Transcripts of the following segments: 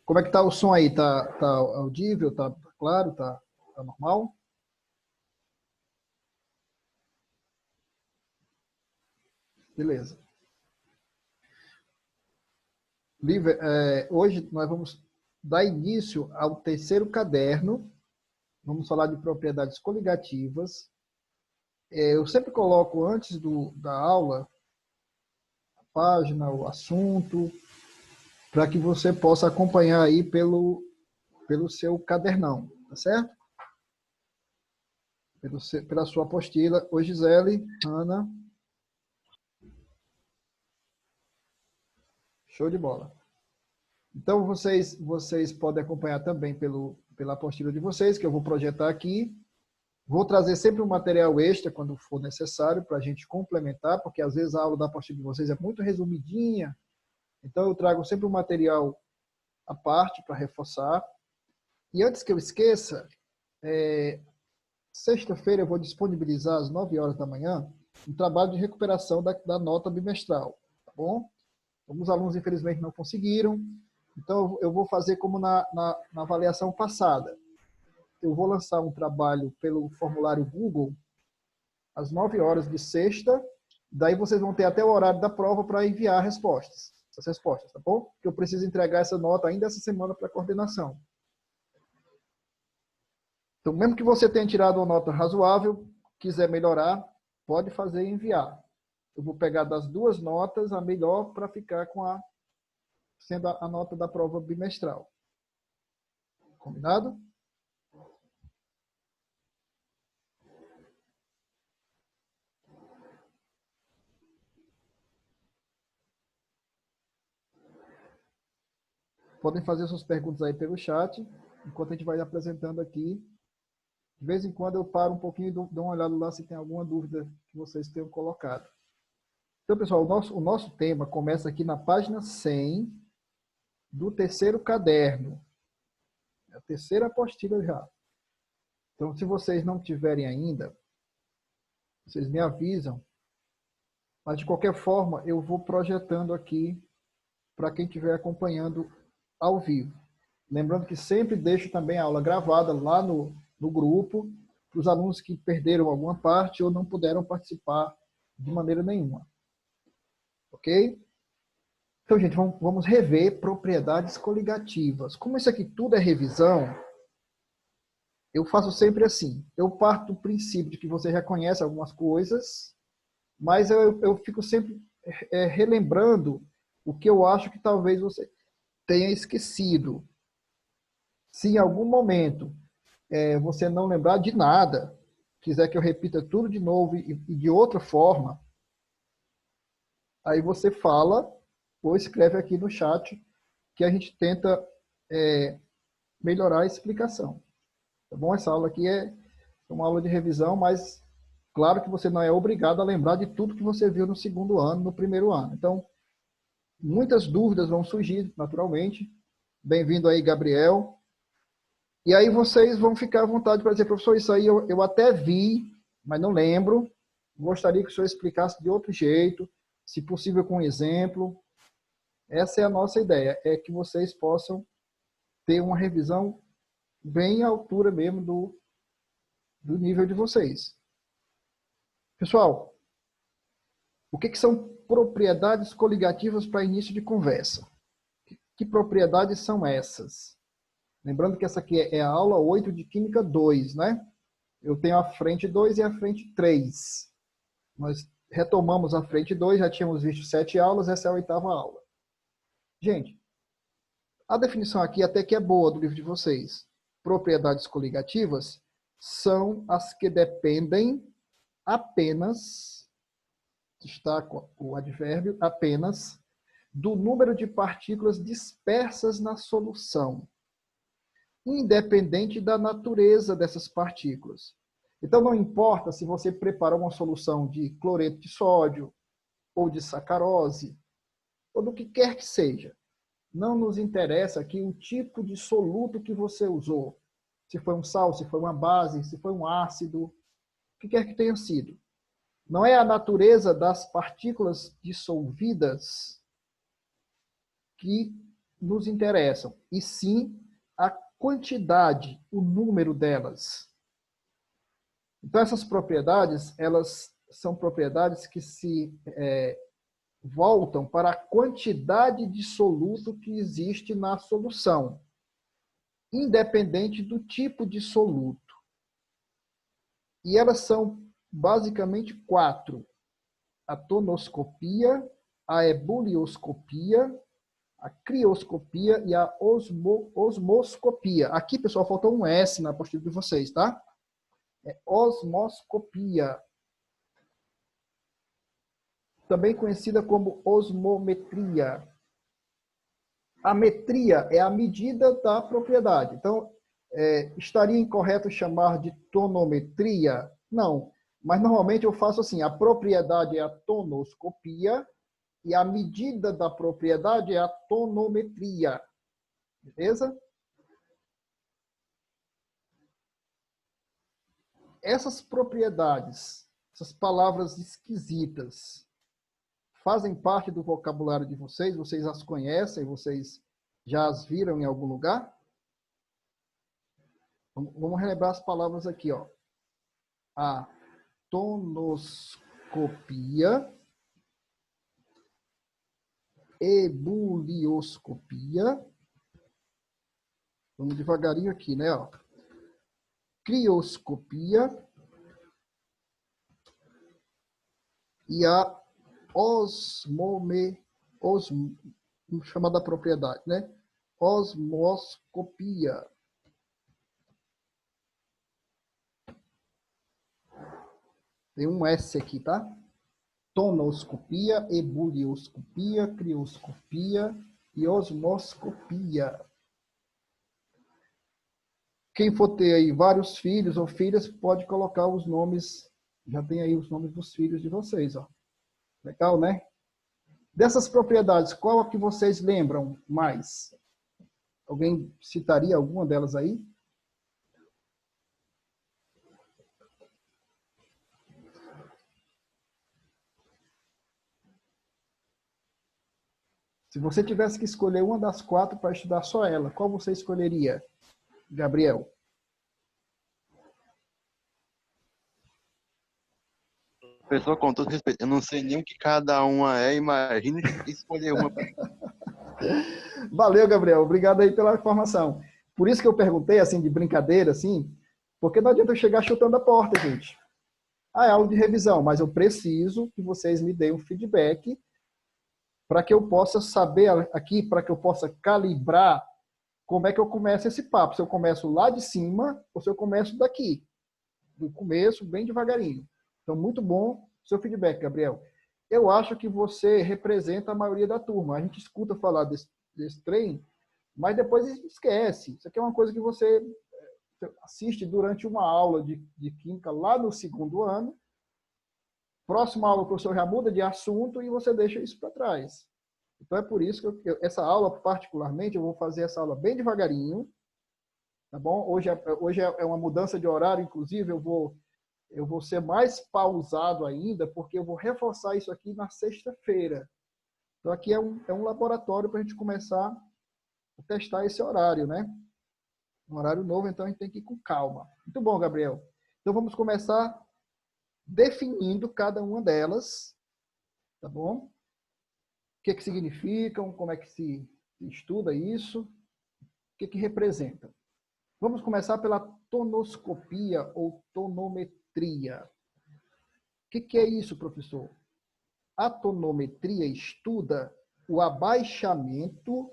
Como é que tá o som aí? Tá audível? Tá claro? Tá normal? Beleza. Lívia, hoje nós vamos dar início ao terceiro caderno. Vamos falar de propriedades coligativas. Eu sempre coloco antes da aula a página, o assunto, para que você possa acompanhar aí pelo seu cadernão, tá certo? Pela sua apostila. Oi, Gisele, Ana. Show de bola. Então, vocês podem acompanhar também pela apostila de vocês, que eu vou projetar aqui. Vou trazer sempre um material extra quando for necessário para a gente complementar, porque às vezes a aula da apostila de vocês é muito resumidinha. Então, eu trago sempre um material à parte para reforçar. E antes que eu esqueça, sexta-feira eu vou disponibilizar às 9 horas da manhã um trabalho de recuperação da nota bimestral, tá bom? Alguns alunos, infelizmente, não conseguiram. Então, eu vou fazer como na avaliação passada. Eu vou lançar um trabalho pelo formulário Google às 9 horas de sexta. Daí vocês vão ter até o horário da prova para enviar as respostas, tá bom? Porque eu preciso entregar essa nota ainda essa semana para a coordenação. Então, mesmo que você tenha tirado uma nota razoável, quiser melhorar, pode fazer e enviar. Eu vou pegar das duas notas a melhor para ficar sendo a nota da prova bimestral. Combinado? Podem fazer suas perguntas aí pelo chat, enquanto a gente vai apresentando aqui. De vez em quando eu paro um pouquinho e dou uma olhada lá se tem alguma dúvida que vocês tenham colocado. Então, pessoal, o nosso tema começa aqui na página 100 do terceiro caderno. É a terceira apostila já. Então, se vocês não tiverem ainda, vocês me avisam. Mas, de qualquer forma, eu vou projetando aqui para quem estiver acompanhando ao vivo. Lembrando que sempre deixo também a aula gravada lá no grupo, para os alunos que perderam alguma parte ou não puderam participar de maneira nenhuma. Ok? Então, gente, vamos rever propriedades coligativas. Como isso aqui tudo é revisão, eu faço sempre assim. Eu parto do princípio de que você já conhece algumas coisas, mas eu fico sempre relembrando o que eu acho que talvez você tenha esquecido. Se em algum momento você não lembrar de nada, quiser que eu repita tudo de novo e de outra forma, aí você fala ou escreve aqui no chat que a gente tenta melhorar a explicação. Tá bom? Essa aula aqui é uma aula de revisão, mas claro que você não é obrigado a lembrar de tudo que você viu no segundo ano, no primeiro ano. Então, muitas dúvidas vão surgir, naturalmente. Bem-vindo aí, Gabriel. E aí vocês vão ficar à vontade para dizer, professor, isso aí eu até vi, mas não lembro. Gostaria que o senhor explicasse de outro jeito, se possível com um exemplo. Essa é a nossa ideia, é que vocês possam ter uma revisão bem à altura mesmo do nível de vocês. Pessoal, o que são propriedades coligativas para início de conversa? Que propriedades são essas? Lembrando que essa aqui é a aula 8 de Química 2, né? Eu tenho a frente 2 e a frente 3. Nós retomamos a frente 2, já tínhamos visto 7 aulas, essa é a 8ª aula. Gente, a definição aqui até que é boa do livro de vocês. Propriedades coligativas são as que dependem apenas, destaco o advérbio, apenas, do número de partículas dispersas na solução, independente da natureza dessas partículas. Então, não importa se você preparou uma solução de cloreto de sódio, ou de sacarose, ou do que quer que seja. Não nos interessa aqui o tipo de soluto que você usou. Se foi um sal, se foi uma base, se foi um ácido, o que quer que tenha sido. Não é a natureza das partículas dissolvidas que nos interessam, e sim a quantidade, o número delas. Então, essas propriedades, elas são propriedades que se voltam para a quantidade de soluto que existe na solução, independente do tipo de soluto. E elas são basicamente 4. A tonoscopia, a ebulioscopia, a crioscopia e a osmoscopia. Aqui, pessoal, faltou um S na apostila de vocês, tá? É osmoscopia. Também conhecida como osmometria. A metria é a medida da propriedade. Então, estaria incorreto chamar de tonometria? Não. Mas, normalmente, eu faço assim. A propriedade é a tonoscopia e a medida da propriedade é a tonometria. Beleza? Essas propriedades, essas palavras esquisitas, fazem parte do vocabulário de vocês? Vocês as conhecem? Vocês já as viram em algum lugar? Vamos relembrar as palavras aqui, ó. A tonoscopia, ebulioscopia. Vamos devagarinho aqui, né? Ó. Crioscopia e a chamada propriedade, né? Osmoscopia. Tem um S aqui, tá? Tonoscopia, ebulioscopia, crioscopia e osmoscopia. Quem for ter aí vários filhos ou filhas, pode colocar os nomes, já tem aí os nomes dos filhos de vocês, ó. Legal, né? Dessas propriedades, qual a que vocês lembram mais? Alguém citaria alguma delas aí? Se você tivesse que escolher uma das 4 para estudar só ela, qual você escolheria, Gabriel? Pessoal, com todo respeito, eu não sei nem o que cada uma é, imagina escolher uma. Valeu, Gabriel. Obrigado aí pela informação. Por isso que eu perguntei, assim, de brincadeira, assim, porque não adianta eu chegar chutando a porta, gente. Ah, é aula de revisão, mas eu preciso que vocês me deem um feedback para que eu possa saber aqui, para que eu possa calibrar como é que eu começo esse papo. Se eu começo lá de cima ou se eu começo daqui. Do começo, bem devagarinho. Então, muito bom o seu feedback, Gabriel. Eu acho que você representa a maioria da turma. A gente escuta falar desse trem, mas depois a gente esquece. Isso aqui é uma coisa que você assiste durante uma aula de química lá no 2º ano. Próxima aula, o professor já muda de assunto e você deixa isso para trás. Então, é por isso que essa aula, particularmente, eu vou fazer essa aula bem devagarinho. Tá bom? Hoje é uma mudança de horário, inclusive, eu vou ser mais pausado ainda, porque eu vou reforçar isso aqui na sexta-feira. Então, aqui é um laboratório para a gente começar a testar esse horário, né? Um horário novo, então a gente tem que ir com calma. Muito bom, Gabriel. Então, vamos começar definindo cada uma delas, tá bom? O que significam, como é que se estuda isso, o que representam. Vamos começar pela tonoscopia ou tonometria. O que é isso, professor? A tonometria estuda o abaixamento.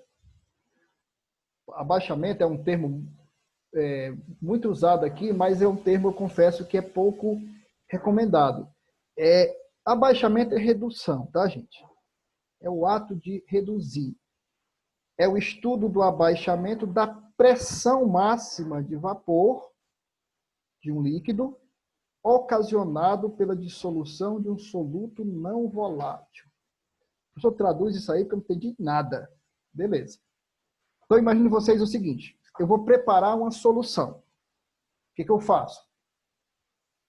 Abaixamento é um termo muito usado aqui, mas é um termo, eu confesso, que é pouco recomendado. Abaixamento é redução, tá, gente? É o ato de reduzir. É o estudo do abaixamento da pressão máxima de vapor de um líquido ocasionado pela dissolução de um soluto não volátil. O professor traduz isso aí porque eu não entendi nada. Beleza. Então, imagine vocês o seguinte. Eu vou preparar uma solução. O que eu faço?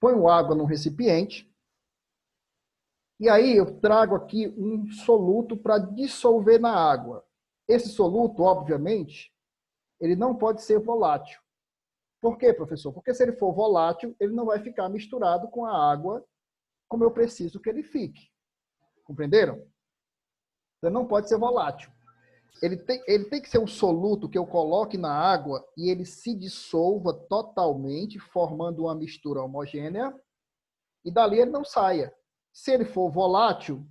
Ponho água num recipiente. E aí eu trago aqui um soluto para dissolver na água. Esse soluto, obviamente, ele não pode ser volátil. Por quê, professor? Porque se ele for volátil, ele não vai ficar misturado com a água como eu preciso que ele fique. Compreenderam? Então, não pode ser volátil. Ele tem que ser um soluto que eu coloque na água e ele se dissolva totalmente, formando uma mistura homogênea, e dali ele não saia. Se ele for volátil,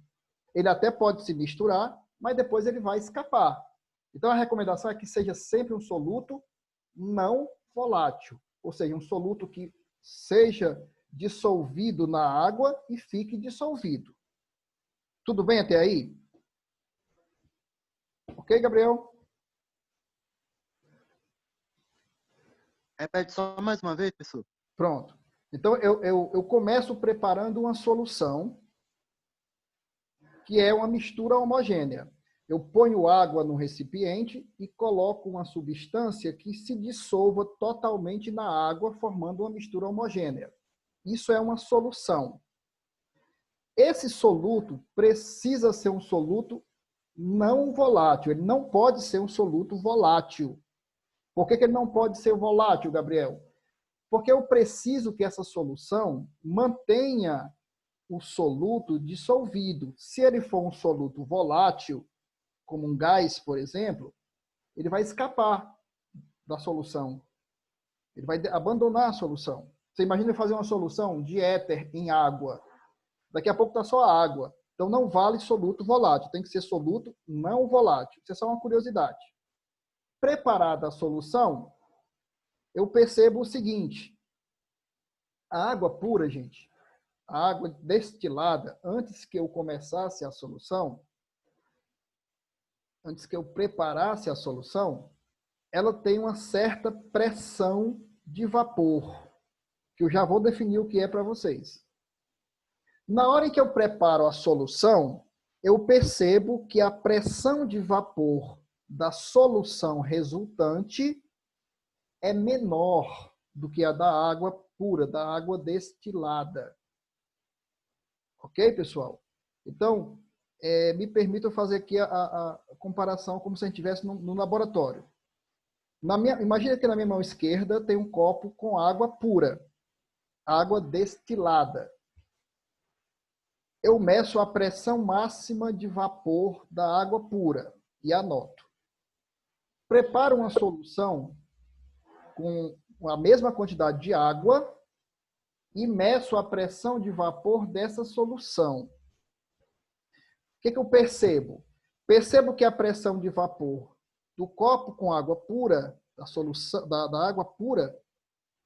ele até pode se misturar, mas depois ele vai escapar. Então, a recomendação é que seja sempre um soluto não volátil, ou seja, um soluto que seja dissolvido na água e fique dissolvido. Tudo bem até aí? Ok, Gabriel? Repete só mais uma vez, pessoal. Pronto. Então, eu começo preparando uma solução que é uma mistura homogênea. Eu ponho água no recipiente e coloco uma substância que se dissolva totalmente na água, formando uma mistura homogênea. Isso é uma solução. Esse soluto precisa ser um soluto não volátil. Ele não pode ser um soluto volátil. Por que ele não pode ser volátil, Gabriel? Porque eu preciso que essa solução mantenha o soluto dissolvido. Se ele for um soluto volátil, como um gás, por exemplo, ele vai escapar da solução. Ele vai abandonar a solução. Você imagina fazer uma solução de éter em água. Daqui a pouco está só água. Então não vale soluto volátil. Tem que ser soluto não volátil. Isso é só uma curiosidade. Preparada a solução, eu percebo o seguinte. A água pura, gente, a água destilada, antes que eu começasse a solução, antes que eu preparasse a solução, ela tem uma certa pressão de vapor, que eu já vou definir o que é para vocês. Na hora em que eu preparo a solução, eu percebo que a pressão de vapor da solução resultante é menor do que a da água pura, da água destilada. Ok, pessoal? Então, me permitam fazer aqui a comparação como se a gente estivesse no laboratório. Imagina que na minha mão esquerda tem um copo com água pura, água destilada. Eu meço a pressão máxima de vapor da água pura e anoto. Preparo uma solução com a mesma quantidade de água e meço a pressão de vapor dessa solução. O que eu percebo? Percebo que a pressão de vapor do copo com água pura, da solução, da água pura,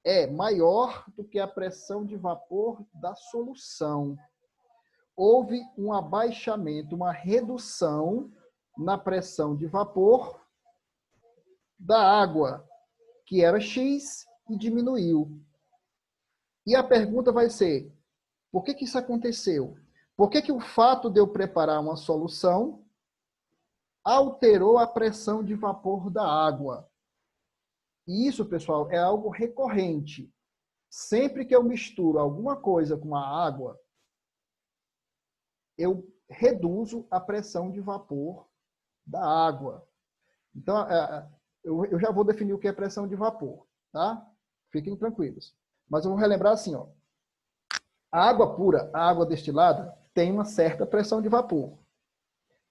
é maior do que a pressão de vapor da solução. Houve um abaixamento, uma redução na pressão de vapor da água, que era X, e diminuiu. E a pergunta vai ser, por que isso aconteceu? Por que o fato de eu preparar uma solução alterou a pressão de vapor da água? E isso, pessoal, é algo recorrente. Sempre que eu misturo alguma coisa com a água, eu reduzo a pressão de vapor da água. Então, eu já vou definir o que é pressão de vapor, tá? Fiquem tranquilos. Mas eu vou relembrar assim, ó. A água pura, a água destilada, tem uma certa pressão de vapor.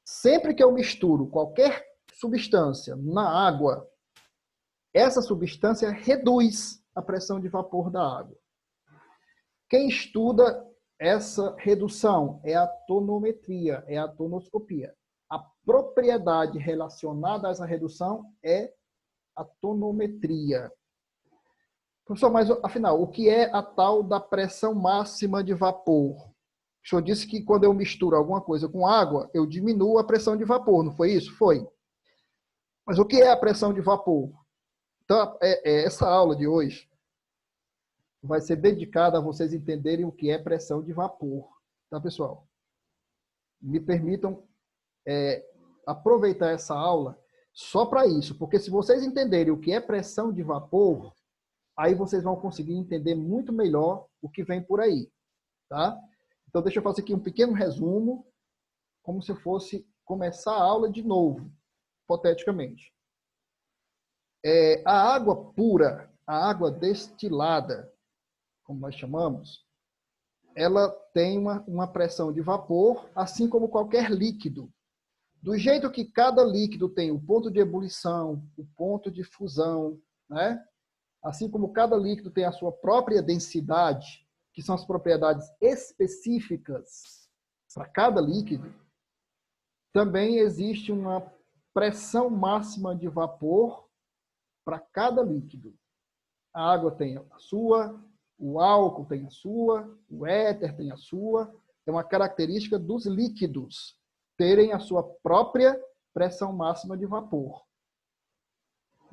Sempre que eu misturo qualquer substância na água, essa substância reduz a pressão de vapor da água. Quem estuda essa redução é a tonometria, é a tonoscopia. A propriedade relacionada a essa redução é a tonometria. Professor, mas afinal, o que é a tal da pressão máxima de vapor? O senhor disse que quando eu misturo alguma coisa com água, eu diminuo a pressão de vapor, não foi isso? Foi. Mas o que é a pressão de vapor? Então, essa aula de hoje vai ser dedicada a vocês entenderem o que é pressão de vapor. Tá, pessoal? Me permitam aproveitar essa aula só para isso, porque se vocês entenderem o que é pressão de vapor, aí vocês vão conseguir entender muito melhor o que vem por aí, tá? Então, deixa eu fazer aqui um pequeno resumo, como se fosse começar a aula de novo. hipoteticamente. A água pura, a água destilada, como nós chamamos, ela tem uma pressão de vapor, assim como qualquer líquido. Do jeito que cada líquido tem o ponto de ebulição, o ponto de fusão, né? Assim como cada líquido tem a sua própria densidade, que são as propriedades específicas para cada líquido, também existe uma pressão máxima de vapor para cada líquido. A água tem a sua, o álcool tem a sua, o éter tem a sua. É uma característica dos líquidos terem a sua própria pressão máxima de vapor.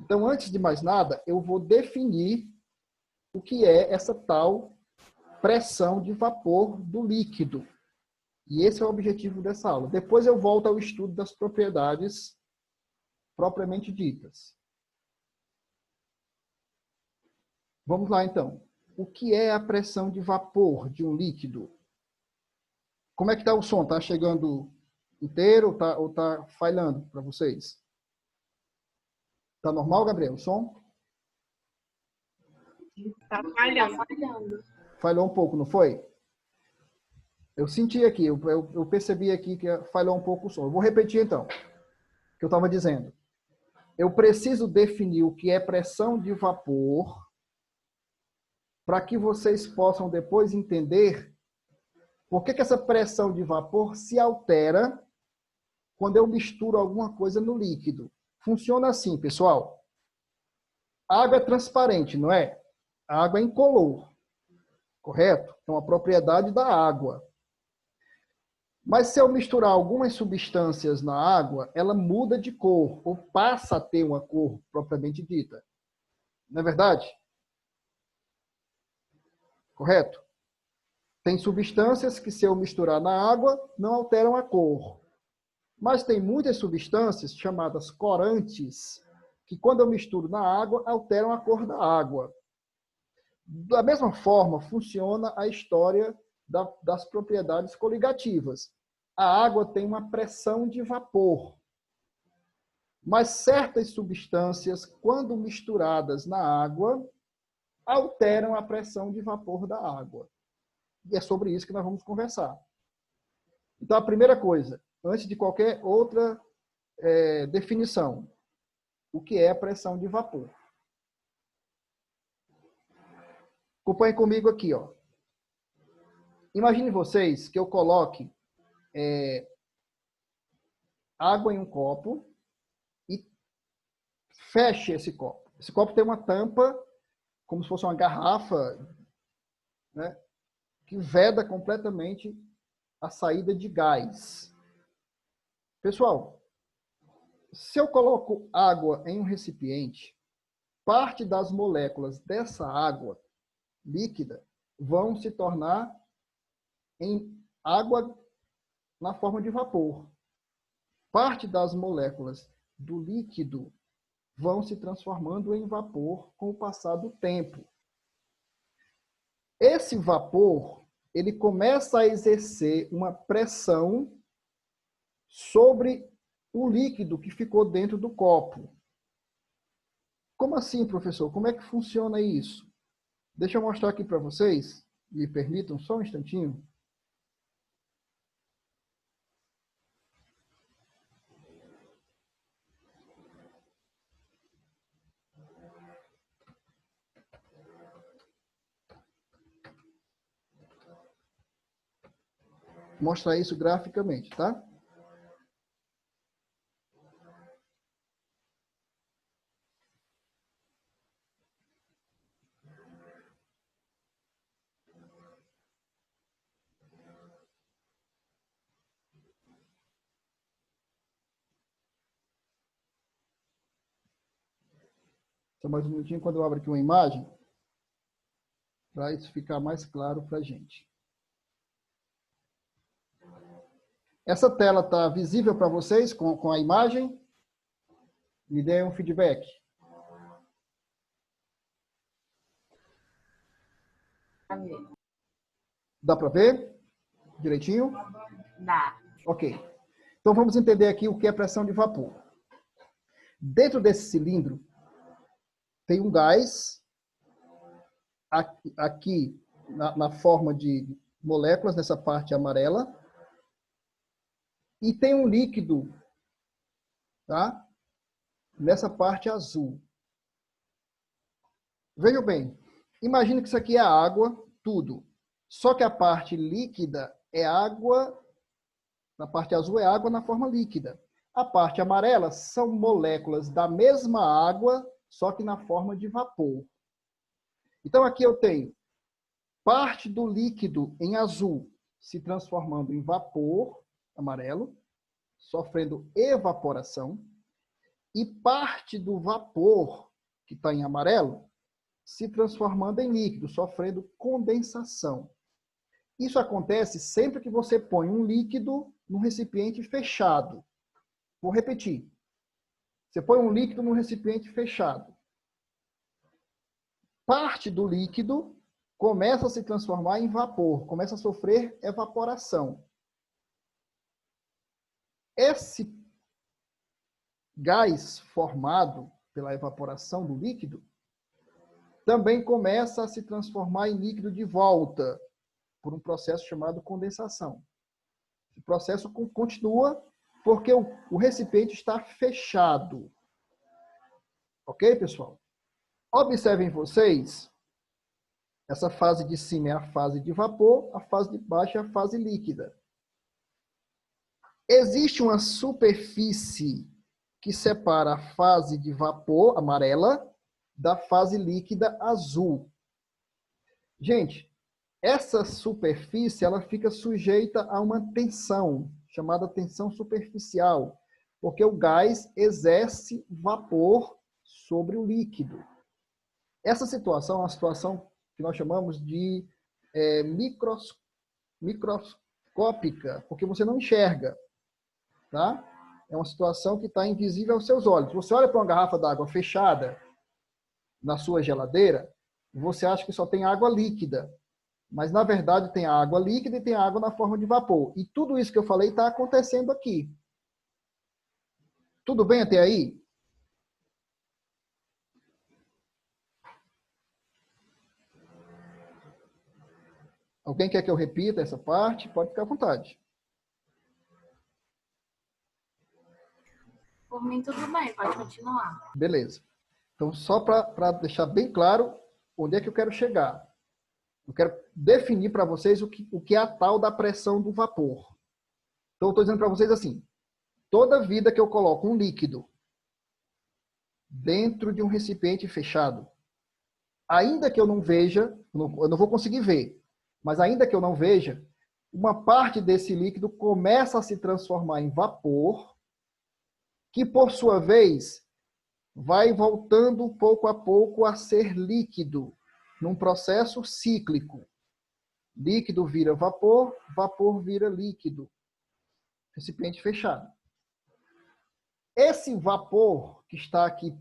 Então, antes de mais nada, eu vou definir o que é essa tal pressão de vapor do líquido. E esse é o objetivo dessa aula. Depois eu volto ao estudo das propriedades propriamente ditas. Vamos lá, então. O que é a pressão de vapor de um líquido? Como é que está o som? Está chegando inteiro ou está falhando para vocês? Está normal, Gabriel, o som? Está falhando. Falhou um pouco, não foi? Eu senti aqui, eu percebi aqui que falhou um pouco o som. Eu vou repetir, então, o que eu estava dizendo. Eu preciso definir o que é pressão de vapor para que vocês possam depois entender por que essa pressão de vapor se altera quando eu misturo alguma coisa no líquido. Funciona assim, pessoal. A água é transparente, não é? A água é incolor, correto? É uma propriedade da água. Mas se eu misturar algumas substâncias na água, ela muda de cor, ou passa a ter uma cor propriamente dita. Não é verdade? Correto? Tem substâncias que, se eu misturar na água, não alteram a cor. Mas tem muitas substâncias, chamadas corantes, que, quando eu misturo na água, alteram a cor da água. Da mesma forma, funciona a história das propriedades coligativas. A água tem uma pressão de vapor. Mas certas substâncias, quando misturadas na água, alteram a pressão de vapor da água. E é sobre isso que nós vamos conversar. Então, a primeira coisa, antes de qualquer outra definição, o que é a pressão de vapor? Acompanhem comigo aqui, ó. Imagine vocês que eu coloque água em um copo e feche esse copo. Esse copo tem uma tampa, como se fosse uma garrafa, né, que veda completamente a saída de gás. Pessoal, se eu coloco água em um recipiente, parte das moléculas dessa água líquida vão se tornar em água na forma de vapor. Parte das moléculas do líquido vão se transformando em vapor com o passar do tempo. Esse vapor, ele começa a exercer uma pressão sobre o líquido que ficou dentro do copo. Como assim, professor? Como é que funciona isso? Deixa eu mostrar aqui para vocês. Me permitam só um instantinho. Mostrar isso graficamente, tá? Só mais um minutinho quando eu abro aqui uma imagem, para isso ficar mais claro para a gente. Essa tela está visível para vocês com a imagem? Me dê um feedback. Dá para ver direitinho? Dá. Ok. Então vamos entender aqui o que é pressão de vapor. Dentro desse cilindro tem um gás aqui na forma de moléculas, nessa parte amarela, e tem um líquido, tá? Nessa parte azul. Vejam bem, imagine que isso aqui é água, tudo. Só que a parte líquida é água, na parte azul é água na forma líquida. A parte amarela são moléculas da mesma água, só que na forma de vapor. Então aqui eu tenho parte do líquido em azul se transformando em vapor amarelo, sofrendo evaporação, e parte do vapor que está em amarelo se transformando em líquido, sofrendo condensação. Isso acontece sempre que você põe um líquido num recipiente fechado. Vou repetir. Você põe um líquido num recipiente fechado. Parte do líquido começa a se transformar em vapor, começa a sofrer evaporação. Esse gás formado pela evaporação do líquido também começa a se transformar em líquido de volta, por um processo chamado condensação. O processo continua porque o recipiente está fechado. Ok, pessoal? Observem vocês, essa fase de cima é a fase de vapor, a fase de baixo é a fase líquida. Existe uma superfície que separa a fase de vapor amarela da fase líquida azul. Gente, essa superfície ela fica sujeita a uma tensão, chamada tensão superficial, porque o gás exerce vapor sobre o líquido. Essa situação é uma situação que nós chamamos de microscópica, porque você não enxerga, tá? É uma situação que está invisível aos seus olhos. Você olha para uma garrafa d'água fechada na sua geladeira, você acha que só tem água líquida. Mas, na verdade, tem a água líquida e tem a água na forma de vapor. E tudo isso que eu falei está acontecendo aqui. Tudo bem até aí? Alguém quer que eu repita essa parte? Pode ficar à vontade. Por mim, tudo bem, pode continuar. Beleza. Então, só para deixar bem claro onde é que eu quero chegar. Eu quero definir para vocês o que é a tal da pressão do vapor. Então, eu estou dizendo para vocês assim, toda vida que eu coloco um líquido dentro de um recipiente fechado, ainda que eu não veja, eu não vou conseguir ver, mas ainda que eu não veja, uma parte desse líquido começa a se transformar em vapor, que por sua vez vai voltando pouco a pouco a ser líquido, num processo cíclico. Líquido vira vapor, vapor vira líquido. Recipiente fechado. Esse vapor que está aqui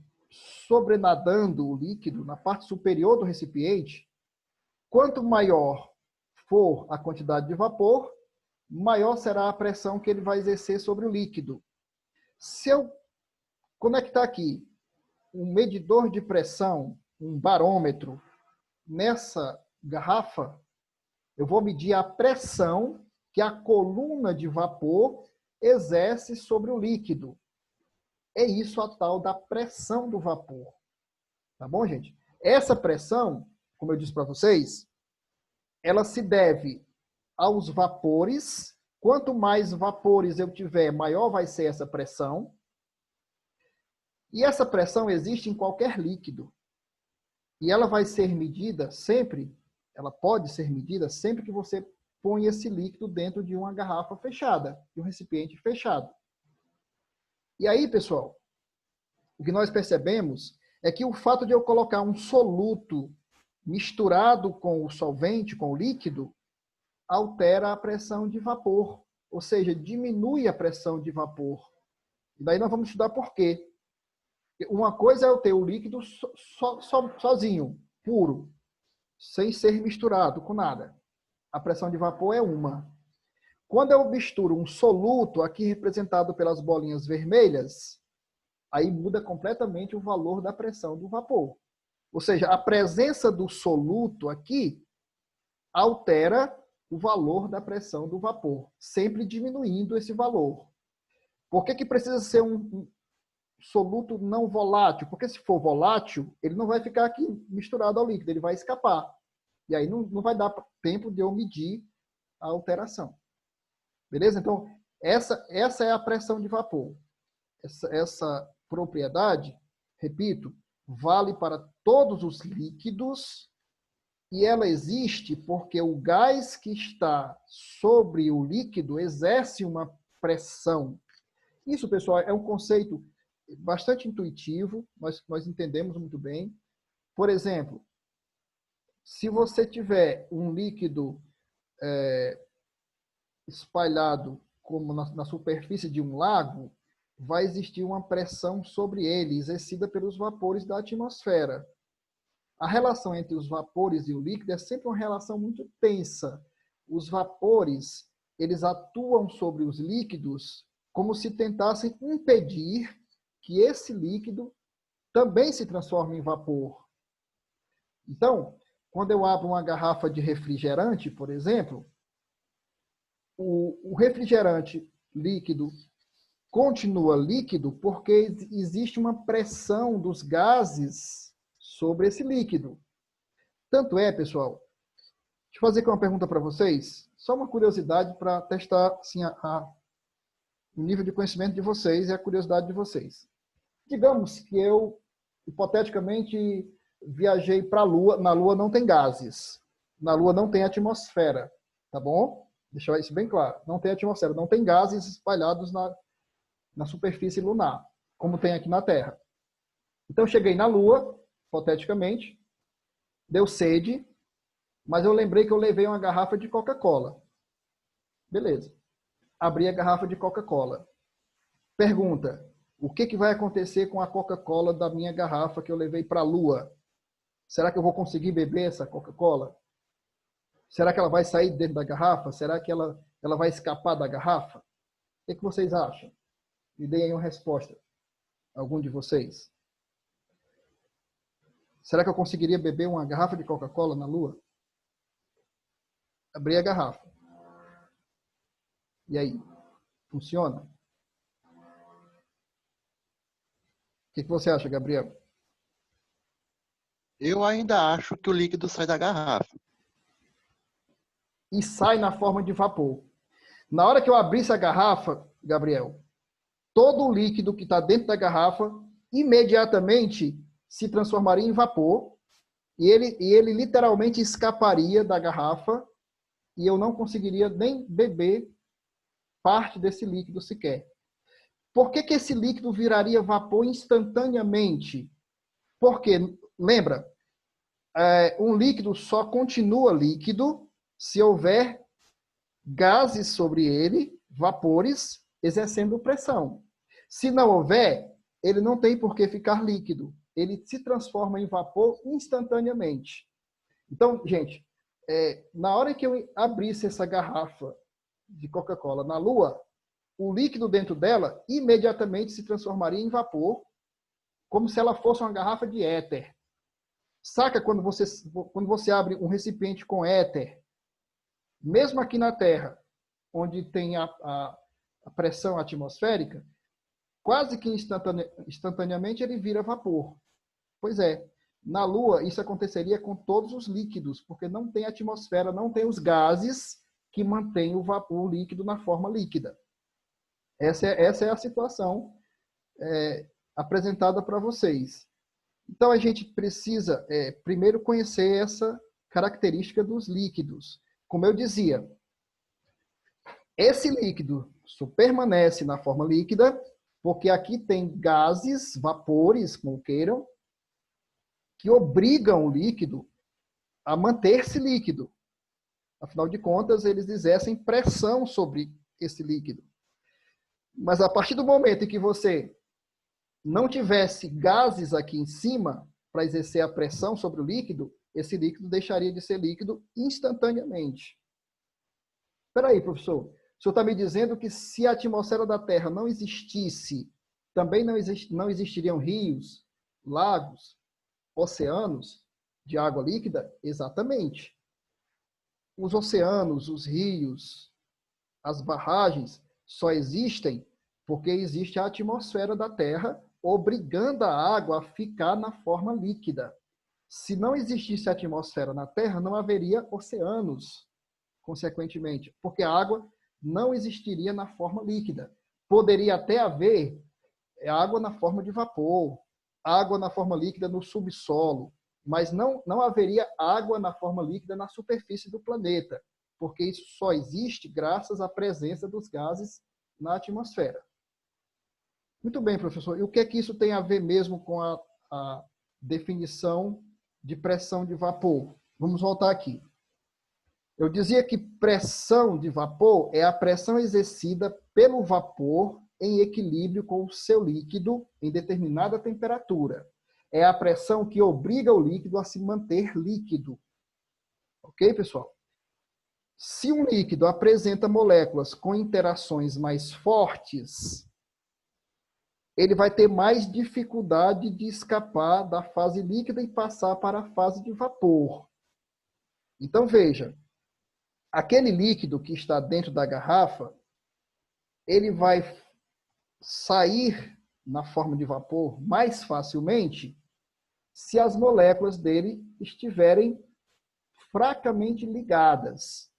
sobrenadando o líquido na parte superior do recipiente, quanto maior for a quantidade de vapor, maior será a pressão que ele vai exercer sobre o líquido. Se eu conectar aqui um medidor de pressão, um barômetro, nessa garrafa, eu vou medir a pressão que a coluna de vapor exerce sobre o líquido. É isso a tal da pressão do vapor. Tá bom, gente? Essa pressão, como eu disse para vocês, ela se deve aos vapores. Quanto mais vapores eu tiver, maior vai ser essa pressão. E essa pressão existe em qualquer líquido. E ela vai ser medida sempre, ela pode ser medida sempre que você põe esse líquido dentro de uma garrafa fechada, de um recipiente fechado. E aí, pessoal, o que nós percebemos é que o fato de eu colocar um soluto misturado com o solvente, com o líquido, altera a pressão de vapor, ou seja, diminui a pressão de vapor. E daí nós vamos estudar por quê. Uma coisa é eu ter o líquido sozinho, puro, sem ser misturado com nada. A pressão de vapor é uma. Quando eu misturo um soluto, aqui representado pelas bolinhas vermelhas, aí muda completamente o valor da pressão do vapor. Ou seja, a presença do soluto aqui altera o valor da pressão do vapor, sempre diminuindo esse valor. Por que precisa ser um soluto não volátil? Porque se for volátil, ele não vai ficar aqui misturado ao líquido, ele vai escapar. E aí não vai dar tempo de eu medir a alteração. Beleza? Então, essa é a pressão de vapor. Essa propriedade, repito, vale para todos os líquidos e ela existe porque o gás que está sobre o líquido exerce uma pressão. Isso, pessoal, é um conceito bastante intuitivo, nós entendemos muito bem. Por exemplo, se você tiver um líquido espalhado como na superfície de um lago, vai existir uma pressão sobre ele, exercida pelos vapores da atmosfera. A relação entre os vapores e o líquido é sempre uma relação muito tensa. Os vapores, eles atuam sobre os líquidos como se tentassem impedir que esse líquido também se transforme em vapor. Então, quando eu abro uma garrafa de refrigerante, por exemplo, o refrigerante líquido continua líquido porque existe uma pressão dos gases sobre esse líquido. Tanto é, pessoal, deixa eu fazer aqui uma pergunta para vocês, só uma curiosidade para testar assim, o nível de conhecimento de vocês e a curiosidade de vocês. Digamos que eu, hipoteticamente, viajei para a Lua. Na Lua não tem gases. Na Lua não tem atmosfera. Tá bom? Deixar isso bem claro. Não tem atmosfera. Não tem gases espalhados na superfície lunar, como tem aqui na Terra. Então, eu cheguei na Lua, hipoteticamente, deu sede, mas eu lembrei que eu levei uma garrafa de Coca-Cola. Beleza. Abri a garrafa de Coca-Cola. Pergunta: o que vai acontecer com a Coca-Cola da minha garrafa que eu levei para a Lua? Será que eu vou conseguir beber essa Coca-Cola? Será que ela vai sair dentro da garrafa? Será que ela vai escapar da garrafa? O que vocês acham? Me deem aí uma resposta. Algum de vocês? Será que eu conseguiria beber uma garrafa de Coca-Cola na Lua? Abri a garrafa. E aí? Funciona? O que você acha, Gabriel? Eu ainda acho que o líquido sai da garrafa. E sai na forma de vapor. Na hora que eu abrisse a garrafa, Gabriel, todo o líquido que está dentro da garrafa imediatamente se transformaria em vapor e ele literalmente escaparia da garrafa e eu não conseguiria nem beber parte desse líquido sequer. Por que esse líquido viraria vapor instantaneamente? Porque, lembra, um líquido só continua líquido se houver gases sobre ele, vapores, exercendo pressão. Se não houver, ele não tem por que ficar líquido. Ele se transforma em vapor instantaneamente. Então, gente, na hora que eu abrisse essa garrafa de Coca-Cola na Lua, o líquido dentro dela imediatamente se transformaria em vapor, como se ela fosse uma garrafa de éter. Saca quando você abre um recipiente com éter? Mesmo aqui na Terra, onde tem a pressão atmosférica, quase que instantaneamente ele vira vapor. Pois é, na Lua isso aconteceria com todos os líquidos, porque não tem atmosfera, não tem os gases que mantêm o líquido na forma líquida. Essa é a situação apresentada para vocês. Então, a gente precisa, primeiro, conhecer essa característica dos líquidos. Como eu dizia, esse líquido permanece na forma líquida, porque aqui tem gases, vapores, como queiram, que obrigam o líquido a manter-se líquido. Afinal de contas, eles exercem pressão sobre esse líquido. Mas a partir do momento em que você não tivesse gases aqui em cima para exercer a pressão sobre o líquido, esse líquido deixaria de ser líquido instantaneamente. Espera aí, professor. O senhor está me dizendo que se a atmosfera da Terra não existisse, Também não existiriam rios, lagos, oceanos de água líquida? Exatamente. Os oceanos, os rios, as barragens só existem porque existe a atmosfera da Terra obrigando a água a ficar na forma líquida. Se não existisse atmosfera na Terra, não haveria oceanos, consequentemente, porque a água não existiria na forma líquida. Poderia até haver água na forma de vapor, água na forma líquida no subsolo, mas não haveria água na forma líquida na superfície do planeta, porque isso só existe graças à presença dos gases na atmosfera. Muito bem, professor. E o que é que isso tem a ver mesmo com a definição de pressão de vapor? Vamos voltar aqui. Eu dizia que pressão de vapor é a pressão exercida pelo vapor em equilíbrio com o seu líquido em determinada temperatura. É a pressão que obriga o líquido a se manter líquido. Ok, pessoal? Se um líquido apresenta moléculas com interações mais fortes, ele vai ter mais dificuldade de escapar da fase líquida e passar para a fase de vapor. Então, veja, aquele líquido que está dentro da garrafa, ele vai sair na forma de vapor mais facilmente se as moléculas dele estiverem fracamente ligadas.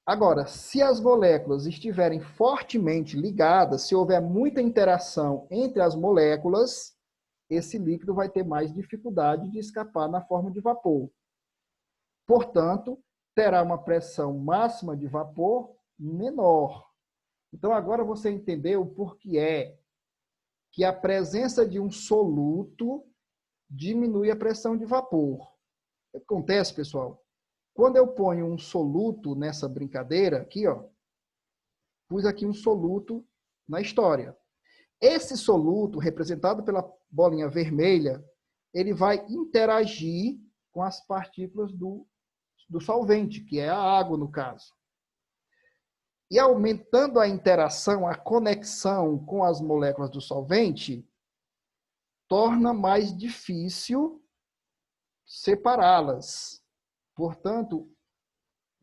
Agora, se as moléculas estiverem fortemente ligadas, se houver muita interação entre as moléculas, esse líquido vai ter mais dificuldade de escapar na forma de vapor. Portanto, terá uma pressão máxima de vapor menor. Então, agora você entendeu o porquê que a presença de um soluto diminui a pressão de vapor. O que acontece, pessoal? Quando eu ponho um soluto nessa brincadeira, aqui, ó, pus aqui um soluto na história. Esse soluto, representado pela bolinha vermelha, ele vai interagir com as partículas do solvente, que é a água, no caso. E aumentando a interação, a conexão com as moléculas do solvente, torna mais difícil separá-las. Portanto,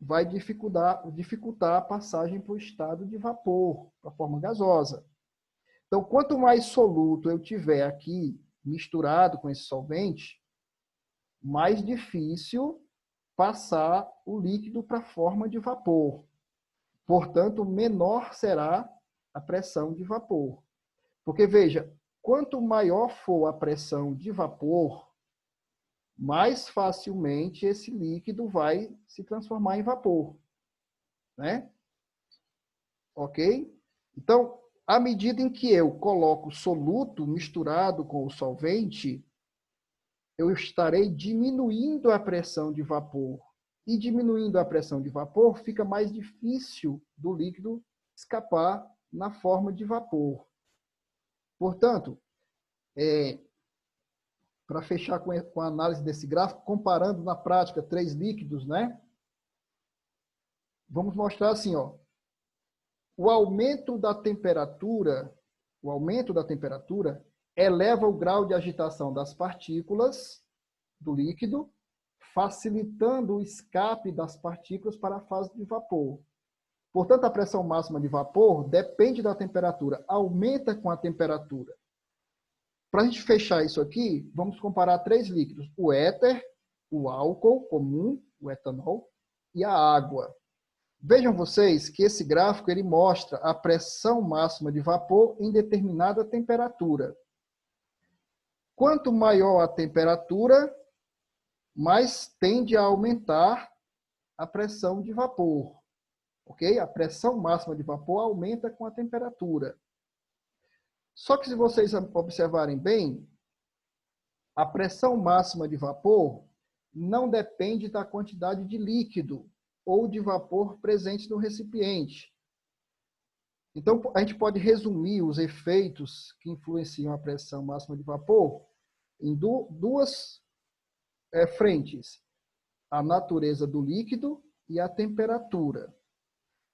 vai dificultar a passagem para o estado de vapor, para a forma gasosa. Então, quanto mais soluto eu tiver aqui misturado com esse solvente, mais difícil passar o líquido para a forma de vapor. Portanto, menor será a pressão de vapor. Porque, veja, quanto maior for a pressão de vapor, mais facilmente esse líquido vai se transformar em vapor, né? Ok? Então, à medida em que eu coloco soluto misturado com o solvente, eu estarei diminuindo a pressão de vapor. E diminuindo a pressão de vapor, fica mais difícil do líquido escapar na forma de vapor. Portanto, para fechar com a análise desse gráfico, comparando na prática 3 líquidos, né? Vamos mostrar assim, ó. O aumento da temperatura eleva o grau de agitação das partículas do líquido, facilitando o escape das partículas para a fase de vapor. Portanto, a pressão máxima de vapor depende da temperatura, aumenta com a temperatura. Para a gente fechar isso aqui, vamos comparar 3 líquidos: o éter, o álcool comum, o etanol, e a água. Vejam vocês que esse gráfico ele mostra a pressão máxima de vapor em determinada temperatura. Quanto maior a temperatura, mais tende a aumentar a pressão de vapor. Ok? A pressão máxima de vapor aumenta com a temperatura. Só que se vocês observarem bem, a pressão máxima de vapor não depende da quantidade de líquido ou de vapor presente no recipiente. Então, a gente pode resumir os efeitos que influenciam a pressão máxima de vapor em duas frentes: a natureza do líquido e a temperatura.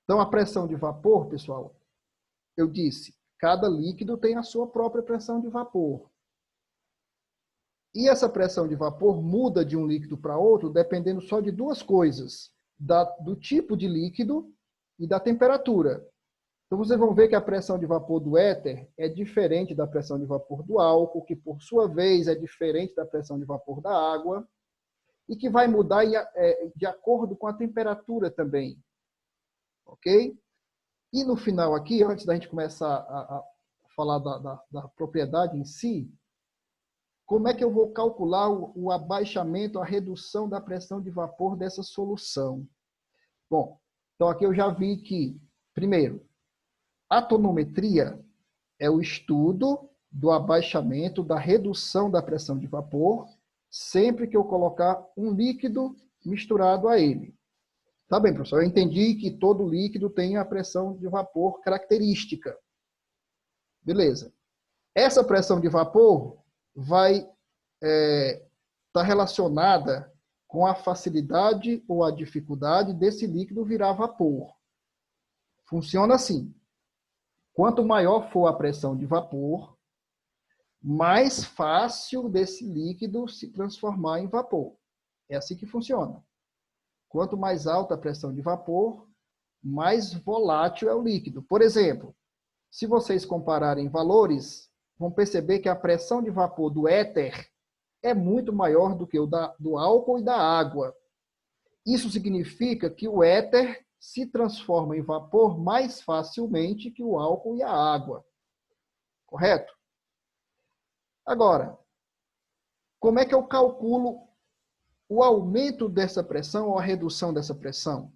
Então, a pressão de vapor, pessoal, eu disse, Cada líquido tem a sua própria pressão de vapor. E essa pressão de vapor muda de um líquido para outro dependendo só de duas coisas, do tipo de líquido e da temperatura. Então, vocês vão ver que a pressão de vapor do éter é diferente da pressão de vapor do álcool, que, por sua vez, é diferente da pressão de vapor da água, e que vai mudar de acordo com a temperatura também. Ok? E no final aqui, antes da gente começar a falar da propriedade em si, como é que eu vou calcular o abaixamento, a redução da pressão de vapor dessa solução? Bom, então aqui eu já vi que, primeiro, a tonometria é o estudo do abaixamento, da redução da pressão de vapor, sempre que eu colocar um líquido misturado a ele. Tá bem, professor, eu entendi que todo líquido tem a pressão de vapor característica. Beleza. Essa pressão de vapor vai estar relacionada com a facilidade ou a dificuldade desse líquido virar vapor. Funciona assim. Quanto maior for a pressão de vapor, mais fácil desse líquido se transformar em vapor. É assim que funciona. Quanto mais alta a pressão de vapor, mais volátil é o líquido. Por exemplo, se vocês compararem valores, vão perceber que a pressão de vapor do éter é muito maior do que o do álcool e da água. Isso significa que o éter se transforma em vapor mais facilmente que o álcool e a água. Correto? Agora, como é que eu calculo o aumento dessa pressão ou a redução dessa pressão?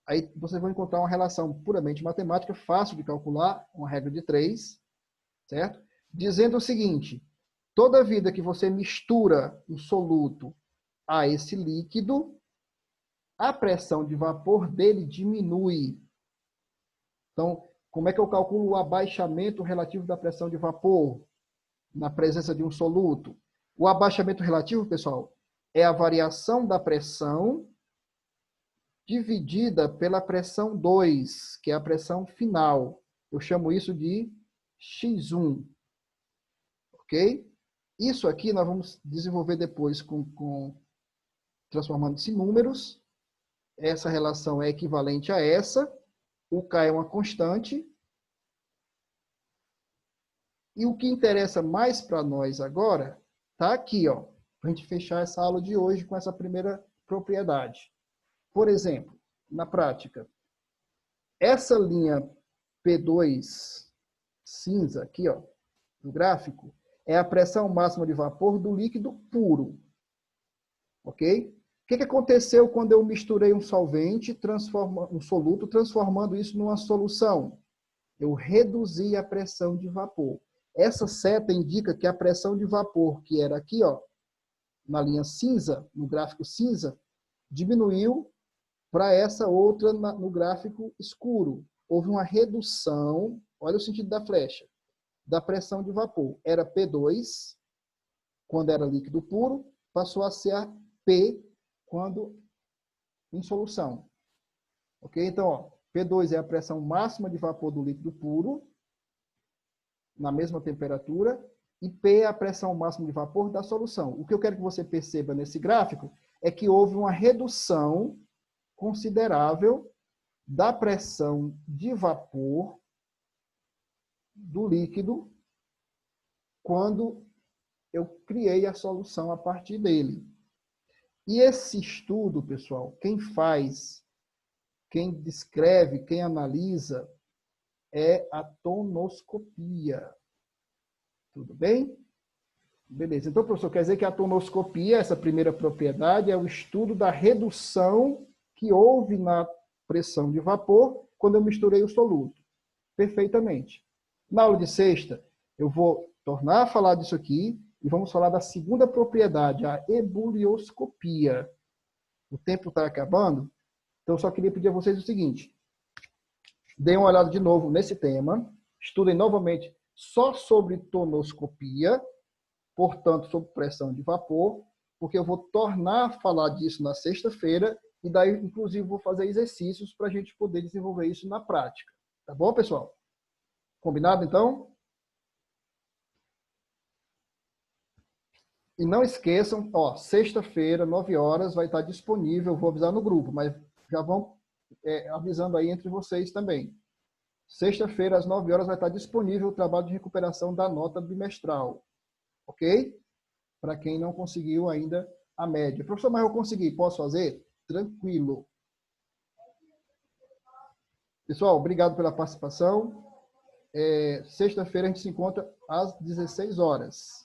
Aí vocês vão encontrar uma relação puramente matemática, fácil de calcular, uma regra de 3, certo? Dizendo o seguinte: toda vida que você mistura um soluto a esse líquido, a pressão de vapor dele diminui. Então, como é que eu calculo o abaixamento relativo da pressão de vapor na presença de um soluto? O abaixamento relativo, pessoal, é a variação da pressão dividida pela pressão 2, que é a pressão final. Eu chamo isso de X1. Ok? Isso aqui nós vamos desenvolver depois transformando-se em números. Essa relação é equivalente a essa. O K é uma constante. E o que interessa mais para nós agora está aqui, ó, para a gente fechar essa aula de hoje com essa primeira propriedade. Por exemplo, na prática, essa linha P2 cinza aqui, ó, no gráfico, é a pressão máxima de vapor do líquido puro. Ok? O que aconteceu quando eu misturei um solvente, um soluto, transformando isso numa solução? Eu reduzi a pressão de vapor. Essa seta indica que a pressão de vapor, que era aqui, ó, na linha cinza, no gráfico cinza, diminuiu para essa outra no gráfico escuro. Houve uma redução, olha o sentido da flecha, da pressão de vapor. Era P2, quando era líquido puro, passou a ser a P, quando em solução. Ok? Então, ó, P2 é a pressão máxima de vapor do líquido puro, na mesma temperatura, e P é a pressão máxima de vapor da solução. O que eu quero que você perceba nesse gráfico é que houve uma redução considerável da pressão de vapor do líquido quando eu criei a solução a partir dele. E esse estudo, pessoal, quem faz, quem descreve, quem analisa, é a tonoscopia. Tudo bem? Beleza. Então, professor, quer dizer que a tonoscopia, essa primeira propriedade, é o estudo da redução que houve na pressão de vapor quando eu misturei o soluto. Perfeitamente. Na aula de sexta, eu vou tornar a falar disso aqui e vamos falar da segunda propriedade, a ebulioscopia. O tempo está acabando, então eu só queria pedir a vocês o seguinte: deem uma olhada de novo nesse tema, estudem novamente só sobre tonoscopia, portanto, sobre pressão de vapor, porque eu vou tornar a falar disso na sexta-feira e daí, inclusive, vou fazer exercícios para a gente poder desenvolver isso na prática. Tá bom, pessoal? Combinado, então? E não esqueçam, ó, sexta-feira, 9 horas, vai estar disponível, vou avisar no grupo, mas já vão avisando aí entre vocês também. Sexta-feira, às 9 horas, vai estar disponível o trabalho de recuperação da nota bimestral. Ok? Para quem não conseguiu ainda a média. Professor, mas eu consegui, posso fazer? Tranquilo. Pessoal, obrigado pela participação. Sexta-feira a gente se encontra às 16 horas.